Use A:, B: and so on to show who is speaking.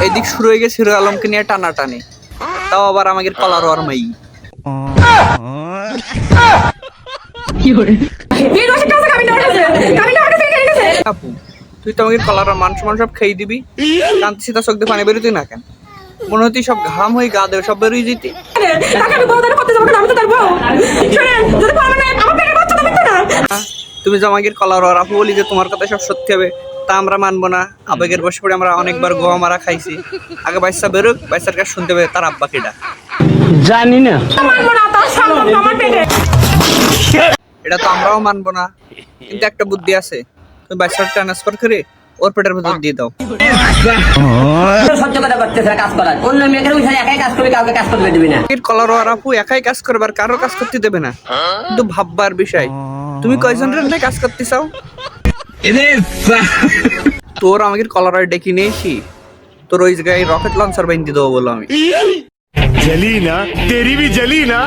A: এদিক শুরু হয়ে গেছে হিরো আলমকে নিয়ে টানাটানি, তাও আবার আমাকে কলার ওর মাই। আপু তুই তো আমাকে কলার মান সমান সব খেয়ে দিবি, কান্তি সীতা চোখ দিয়ে পানি বেরোতি না কেন? মনে হতি সব ঘাম হয়ে গা দেবে সব বেরোই যেতে। তুমি যে আমাকে কলার ওর আপু বলি যে তোমার কথা সব সত্যি হবে, তা আমরা মানবো না। আবেগের বসে পড়ে আমরা অনেকবার গোয়া মারা খাইছি। আগে বাচ্চা বেরোক, বাচ্চার কাছে শুনতে হবে তার আব্বা কেডা।
B: জানি না,
A: এটা তো আমরাও মানবো না, কিন্তু একটা বুদ্ধি আছে। তুমি বাচ্চাটা ট্রান্সফার করে ওর পেটের ভেতর দিয়ে দাও।
B: সহ্য করা করতেছে কাজ করার, অন্য মেয়েদের বিষয়ে একাই কাজ করবে, কাউকে কাজ করতে দিবি না।
A: কলার ওর আপু একাই কাজ করবে আর কারো কাজ করতে দেবে না, কিন্তু ভাববার বিষয় তুমি কয়জনের নিয়ে কাজ করতে চাও? তোর আমাকে কলার ডেকে নিয়েছি, তোর ওই জায়গায় রকেট লঞ্চার বাইন দিয়ে দেবো বলো আমি।
C: जली ना, तेरी भी जली ना।